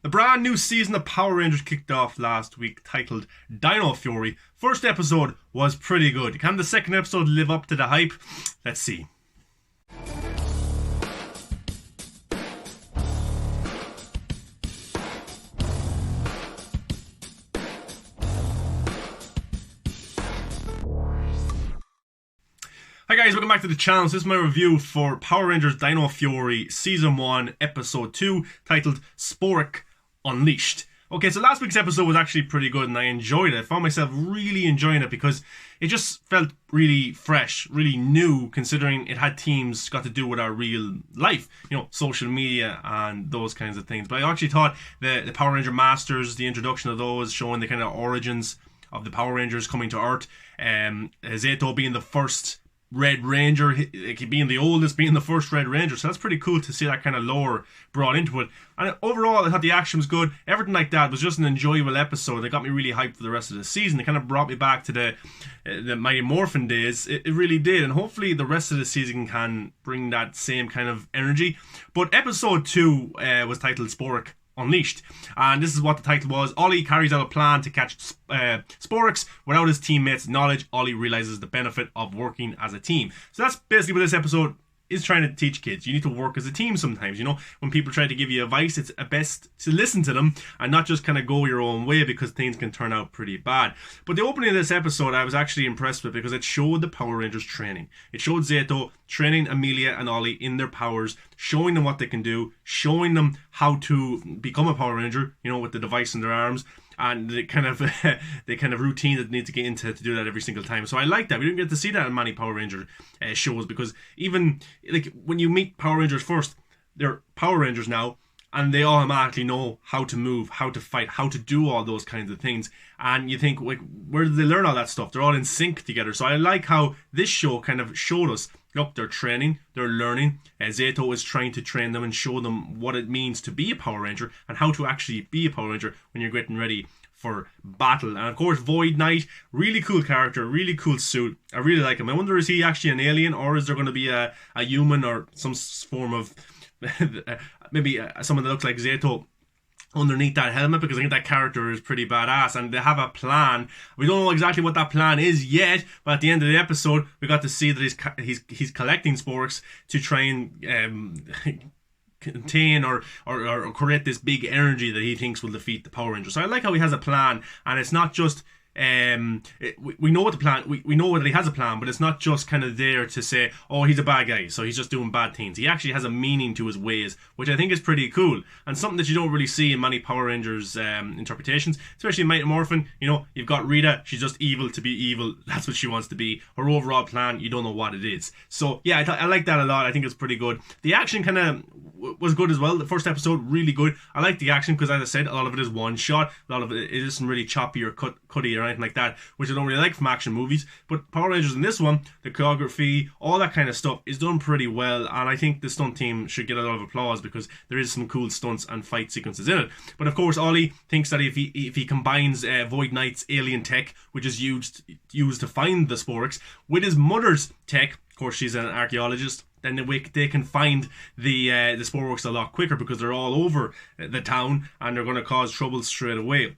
The brand new season of Power Rangers kicked off last week, titled Dino Fury. First episode was pretty good. Can the second episode live up to the hype? Let's see. Hi guys, welcome back to the channel. So this is my review for Power Rangers Dino Fury Season 1, Episode 2, titled Spork Unleashed. Okay, so last week's episode was actually pretty good and I enjoyed it. I found myself really enjoying it because it just felt really fresh, really new, considering it had themes got to do with our real life, you know, social media and those kinds of things. But I actually thought the Power Ranger Masters, the introduction of those, showing the kind of origins of the Power Rangers coming to Earth, Zayto being the first Red Ranger, being the oldest, being the first Red Ranger, so that's pretty cool to see that kind of lore brought into it. And overall I thought the action was good. Everything like that was just an enjoyable episode. It got me really hyped for the rest of the season. It kind of brought me back to the Mighty Morphin days. It really did, and hopefully the rest of the season can bring that same kind of energy. But episode 2 was titled Spork Unleashed, and this is what the title was. Ollie carries out a plan to catch Sporks. Without his teammates' knowledge, Ollie realizes the benefit of working as a team. So that's basically what this episode is trying to teach kids. You need to work as a team sometimes. You know, when people try to give you advice, it's best to listen to them and not just kind of go your own way, because things can turn out pretty bad. But the opening of this episode I was actually impressed with, because it showed the Power Rangers training. It showed Zayto training Amelia and Ollie in their powers, showing them what they can do, showing them how to become a Power Ranger, you know, with the device in their arms, and the kind of routine that they need to get into to do that every single time. So I like that. We didn't get to see that in many Power Ranger shows, because even like when you meet Power Rangers first, they're Power Rangers now, and they automatically know how to move, how to fight, how to do all those kinds of things. And you think, like, where did they learn all that stuff? They're all in sync together. So I like how this show kind of showed us, look, they're training, they're learning. Zayto is trying to train them and show them what it means to be a Power Ranger and how to actually be a Power Ranger when you're getting ready for battle. And of course, Void Knight, really cool character, really cool suit. I really like him. I wonder, is he actually an alien, or is there going to be a human or some form of maybe someone that looks like Zayto underneath that helmet, because I think that character is pretty badass and they have a plan. We don't know exactly what that plan is yet, but at the end of the episode we got to see that he's collecting sporks to try and contain or create this big energy that he thinks will defeat the Power Rangers. So I like how he has a plan, and it's not just we know what the plan, we know that he has a plan, but it's not just kind of there to say, oh, he's a bad guy, so he's just doing bad things. He actually has a meaning to his ways, which I think is pretty cool, and something that you don't really see in many Power Rangers interpretations, especially in Mighty Morphin. You know, you've got Rita, she's just evil to be evil, that's what she wants to be. Her overall plan, you don't know what it is. So yeah, I like that a lot. I think it's pretty good. The action kind of was good as well. The first episode, really good. I like the action because, as I said, a lot of it is one shot. A lot of it isn't really choppy or cutty or anything like that, which I don't really like from action movies. But Power Rangers in this one, the choreography, all that kind of stuff is done pretty well, and I think the stunt team should get a lot of applause because there is some cool stunts and fight sequences in it. But of course, Ollie thinks that if he combines Void Knight's alien tech, which is used to find the sporks, with his mother's tech, of course she's an archaeologist, then they can find the Sporworks a lot quicker, because they're all over the town and they're going to cause trouble straight away.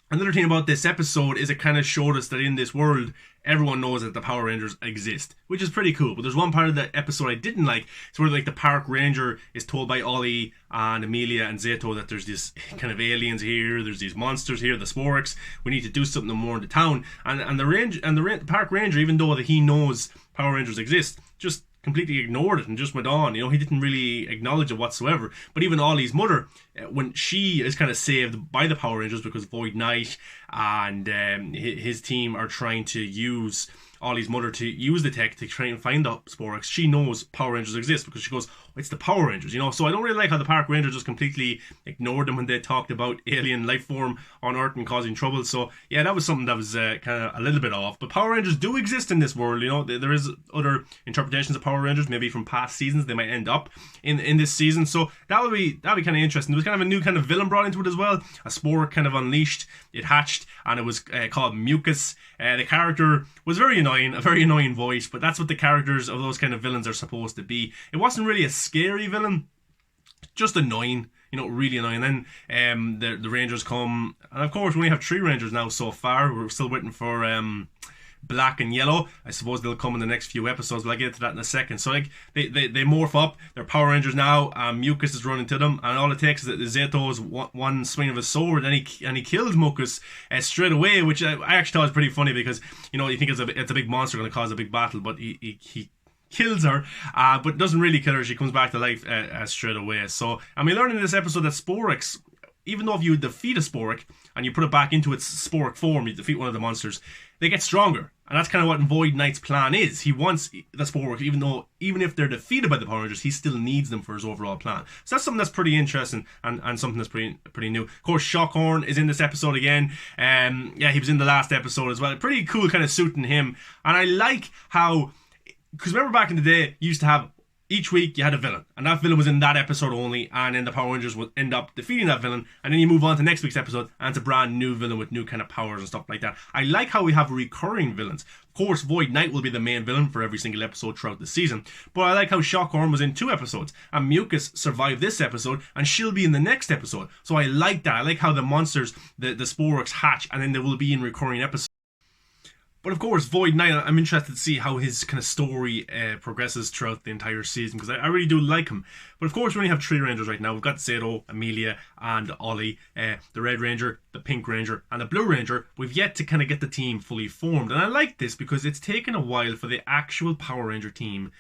Another thing about this episode is it kind of showed us that in this world, everyone knows that the Power Rangers exist, which is pretty cool. But there's one part of the episode I didn't like. It's where, like, the park ranger is told by Ollie and Amelia and Zayto that there's this kind of aliens here, there's these monsters here, the Sporks. We need to do something more in the town. And the park ranger, even though that he knows Power Rangers exist, just completely ignored it and just went on. You know, he didn't really acknowledge it whatsoever. But even Ollie's mother, when she is kind of saved by the Power Rangers because Void Knight and his team are trying to use Ollie's mother to use the tech to try and find the Sporks, she knows Power Rangers exist because she goes, oh, it's the Power Rangers, you know. So I don't really like how the park ranger just completely ignored them when they talked about alien life form on Earth and causing trouble. So yeah, that was something that was kind of a little bit off. But Power Rangers do exist in this world, you know. There is other interpretations of Power Rangers, maybe from past seasons. They might end up in this season, so that'll be kind of interesting. There was kind of a new kind of villain brought into it as well. A spore kind of unleashed, it hatched, and it was called Mucus. The character was very annoying, a very annoying voice, but that's what the characters of those kind of villains are supposed to be. It wasn't really a scary villain, just annoying. You really annoying. And then the Rangers come, and of course we only have 3 Rangers now so far. We're still waiting for black and yellow. I suppose they'll come in the next few episodes, but I'll get to that in a second. So like they morph up. They're Power Rangers now. Mucus is running to them, and all it takes is that Zayto's one swing of his sword, and he kills Mucus straight away, which I actually thought was pretty funny, because you think it's a big monster going to cause a big battle, but he kills her, but doesn't really kill her. She comes back to life straight away. So, and we learn in this episode that Sporix, even though if you defeat a Sporix and you put it back into its Sporix form, you defeat one of the monsters, they get stronger. And that's kind of what Void Knight's plan is. He wants the Sporix, even if they're defeated by the Power Rangers, he still needs them for his overall plan. So that's something that's pretty interesting and something that's pretty new. Of course, Shockhorn is in this episode again. He was in the last episode as well. Pretty cool kind of suiting him. And I like how, because remember back in the day, you used to have, each week you had a villain, and that villain was in that episode only, and then the Power Rangers would end up defeating that villain, and then you move on to next week's episode, and it's a brand new villain with new kind of powers and stuff like that. I like how we have recurring villains. Of course, Void Knight will be the main villain for every single episode throughout the season, but I like how Shockhorn was in 2 episodes, and Mucus survived this episode, and she'll be in the next episode. So I like that. I like how the monsters, the Sporix hatch, and then they will be in recurring episodes. But of course, Void Knight, I'm interested to see how his kind of story progresses throughout the entire season, because I really do like him. But of course, we only have 3 Rangers right now. We've got Zayto, Amelia, and Ollie. The Red Ranger, the Pink Ranger, and the Blue Ranger. We've yet to kind of get the team fully formed. And I like this because it's taken a while for the actual Power Ranger team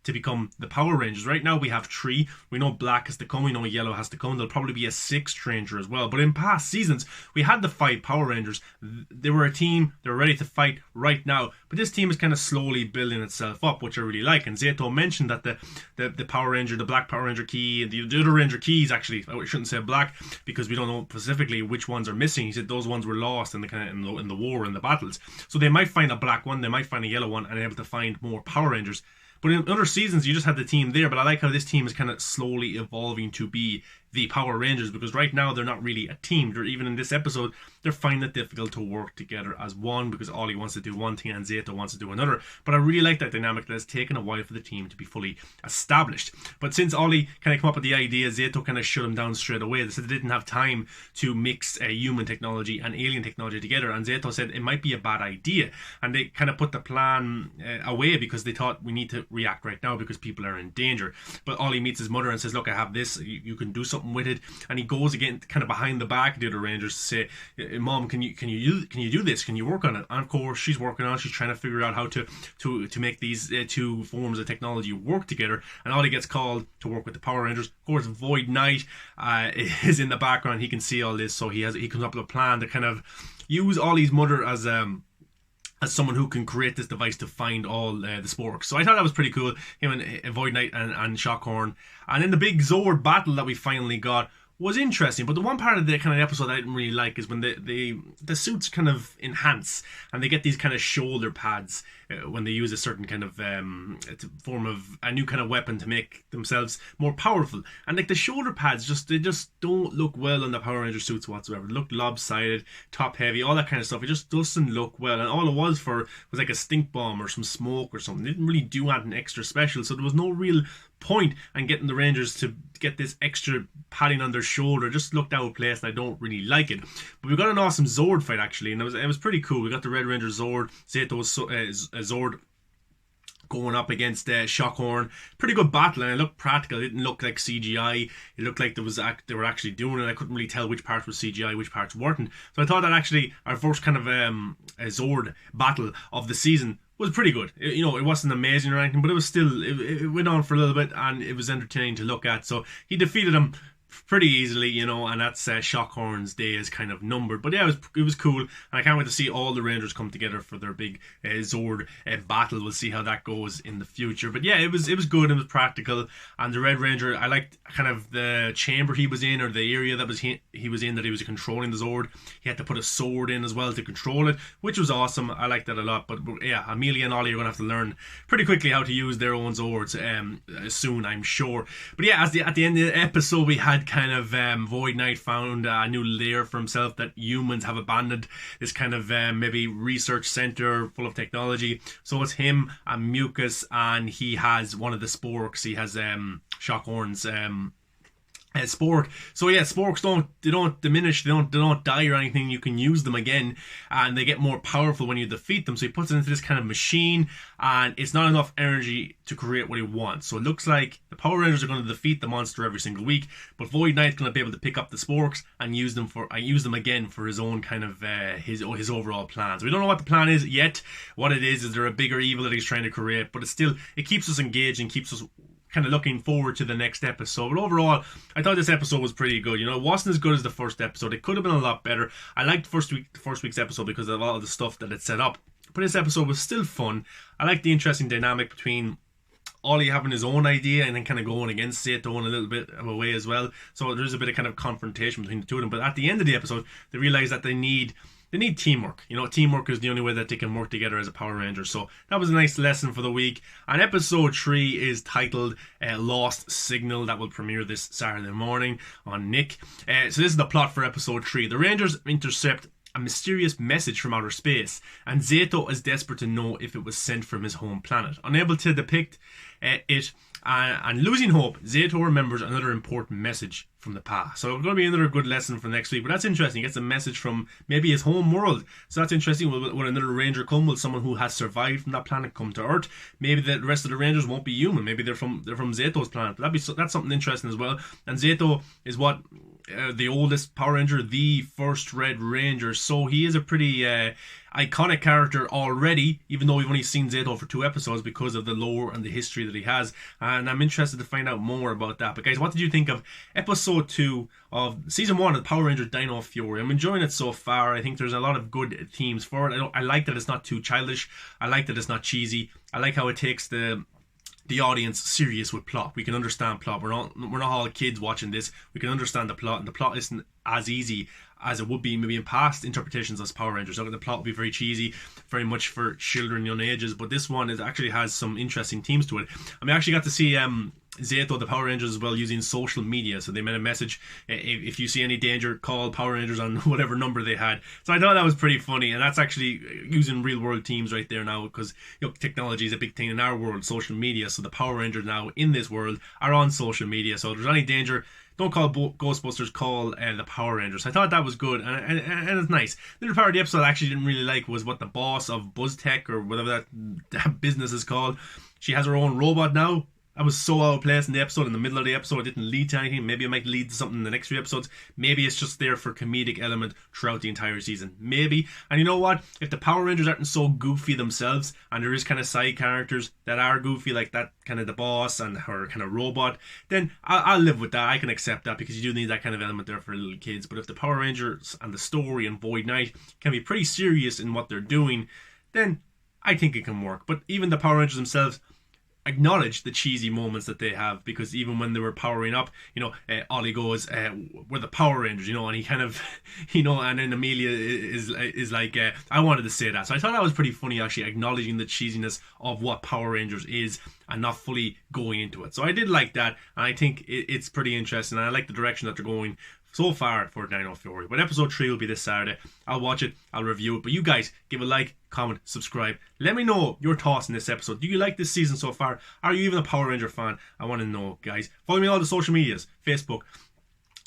to become the Power Rangers. Right now we have 3. We know black has to come, we know yellow has to come. There'll probably be a 6th Ranger as well. But in past seasons, we had the 5 Power Rangers. They were a team, they were ready to fight right now. But this team is kind of slowly building itself up, which I really like. And Zayto mentioned that the Power Ranger, the black Power Ranger key, and the other Ranger keys, actually, I shouldn't say black, because we don't know specifically which ones are missing. He said those ones were lost in the war, in the battles. So they might find a black one, they might find a yellow one, and able to find more Power Rangers. But in other seasons, you just had the team there. But I like how this team is kind of slowly evolving to be the Power Rangers, because right now they're not really a team. They're, even in this episode, they're finding it difficult to work together as one, because Ollie wants to do one thing and Zayto wants to do another. But I really like that dynamic that has taken a while for the team to be fully established. But since Ollie kind of come up with the idea, Zayto kind of shut him down straight away. They said they didn't have time to mix human technology and alien technology together, and Zayto said it might be a bad idea. And they kind of put the plan away because they thought we need to react right now because people are in danger. But Ollie meets his mother and says, look, I have this, you can do something with it. And he goes again kind of behind the back of the other Rangers to say, Mom, can you do this? Can you work on it? And of course she's working on it. She's trying to figure out how to make these 2 forms of technology work together. And Ollie gets called to work with the Power Rangers. Of course, Void Knight is in the background. He can see all this, so he comes up with a plan to kind of use Ollie's mother as someone who can create this device to find all the Sporix. So I thought that was pretty cool, him and Void Knight and Shockhorn. And then the big Zord battle that we finally got was interesting, but the one part of the kind of episode I didn't really like is when the suits kind of enhance and they get these kind of shoulder pads when they use a certain kind of form of a new kind of weapon to make themselves more powerful. And like the shoulder pads, they just don't look well on the Power Ranger suits whatsoever. They look lopsided, top heavy, all that kind of stuff. It just doesn't look well, and all it was like a stink bomb or some smoke or something. It didn't really do anything extra special, so there was no real point in getting the Rangers to get this extra padding on their shoulder. It just looked outplaced, and I don't really like it. But we got an awesome Zord fight actually, and it was pretty cool. We got the Red Ranger Zord, Zayto's Zord going up against Shockhorn. Pretty good battle, and it looked practical. It didn't look like CGI. It looked like they were actually doing it. I couldn't really tell which parts were CGI, which parts weren't. So I thought that actually our first kind of Zord battle of the season was pretty good. It wasn't amazing or anything, but it was still, it went on for a little bit and it was entertaining to look at. So he defeated him pretty easily, and that's Shockhorn's day is kind of numbered. But yeah, it was cool, and I can't wait to see all the Rangers come together for their big Zord battle. We'll see how that goes in the future. But yeah, it was good, it was practical, and the Red Ranger, I liked kind of the chamber he was in, or the area that he was in, that he was controlling the Zord. He had to put a sword in as well to control it, which was awesome. I liked that a lot. But yeah, Amelia and Ollie are going to have to learn pretty quickly how to use their own Zords soon, I'm sure. But yeah, at the end of the episode, we had kind of Void Knight found a new lair for himself that humans have abandoned, this kind of maybe research center full of technology. So it's him and Mucus, and he has one of the Sporix. He has Shockhorn's Spork. So yeah, sporks don't diminish, they don't die or anything. You can use them again, and they get more powerful when you defeat them. So he puts it into this kind of machine, and it's not enough energy to create what he wants. So it looks like the Power Rangers are going to defeat the monster every single week, but Void Knight's going to be able to pick up the sporks and use them again for his own kind of his overall plan. So we don't know what the plan is yet. What it is there a bigger evil that he's trying to create, but it keeps us engaged and keeps us kind of looking forward to the next episode. But overall, I thought this episode was pretty good. It wasn't as good as the first episode. It could have been a lot better. I liked first week's episode because of all of the stuff that it set up. But this episode was still fun. I liked the interesting dynamic between Ollie having his own idea and then kind of going against Zayto in a little bit of a way as well. So there's a bit of kind of confrontation between the two of them. But at the end of the episode, they realize that they need teamwork. Teamwork is the only way that they can work together as a Power Ranger. So that was a nice lesson for the week. And episode 3 is titled Lost Signal. That will premiere this Saturday morning on Nick. So this is the plot for episode 3. The Rangers intercept a mysterious message from outer space, and Zayto is desperate to know if it was sent from his home planet. Unable to depict it and losing hope, Zayto remembers another important message from the past. So it's going to be another good lesson for next week. But that's interesting. He gets a message from maybe his home world. So that's interesting. Will another Ranger come? Will someone who has survived from that planet come to Earth? Maybe the rest of the Rangers won't be human. Maybe they're from Zayto's planet. That's something interesting as well. And Zayto is the oldest Power Ranger, the first Red Ranger. So he is a pretty iconic character already, even though we've only seen Zayto for 2 episodes because of the lore and the history that he has. And I'm interested to find out more about that. But guys, what did you think of episode 2 of season 1 of Power Rangers Dino Fury? I'm enjoying it so far. I think there's a lot of good themes for it. I like that it's not too childish. I like that it's not cheesy. I like how it takes the audience serious with plot. We can understand plot. We're not all kids watching this. We can understand the plot, and the plot isn't as easy as it would be maybe in past interpretations as Power Rangers. The plot will be very cheesy, very much for children, young ages, but this one actually has some interesting themes to it. I mean, I actually got to see Zayto, the Power Rangers, as well, using social media. So they made a message, if you see any danger, call Power Rangers on whatever number they had. So I thought that was pretty funny, and that's actually using real world teams right there now, because technology is a big thing in our world, social media. So the Power Rangers now in this world are on social media. So if there's any danger, don't call Ghostbusters, call the Power Rangers. I thought that was good, and it's nice. The little part of the episode I actually didn't really like was what the boss of BuzzTech, or whatever that business is called, she has her own robot now. I was so out of place in the episode, in the middle of the episode. It didn't lead to anything. Maybe it might lead to something in the next few episodes. Maybe it's just there for comedic element throughout the entire season. Maybe. And you know what? If the Power Rangers aren't so goofy themselves, and there is kind of side characters that are goofy, like that kind of the boss and her kind of robot, then I'll live with that. I can accept that, because you do need that kind of element there for little kids. But if the Power Rangers and the story and Void Knight can be pretty serious in what they're doing, then I think it can work. But even the Power Rangers themselves acknowledge the cheesy moments that they have, because even when they were powering up, Ollie goes, we're the Power Rangers, and he kind of, and then Amelia is like, I wanted to say that. So I thought that was pretty funny, actually, acknowledging the cheesiness of what Power Rangers is and not fully going into it. So I did like that, and I think it's pretty interesting, and I like the direction that they're going so far for Dino Fury. But episode 3 will be this Saturday. I'll watch it, I'll review it. But you guys, give a like, comment, subscribe. Let me know your thoughts in this episode. Do you like this season so far? Are you even a Power Ranger fan? I want to know, guys. Follow me on all the social medias, Facebook,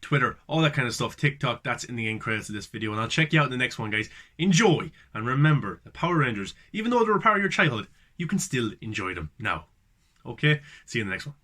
Twitter, all that kind of stuff, TikTok. That's in the end credits of this video. And I'll check you out in the next one, guys. Enjoy. And remember, the Power Rangers, even though they were part of your childhood, you can still enjoy them now. Okay? See you in the next one.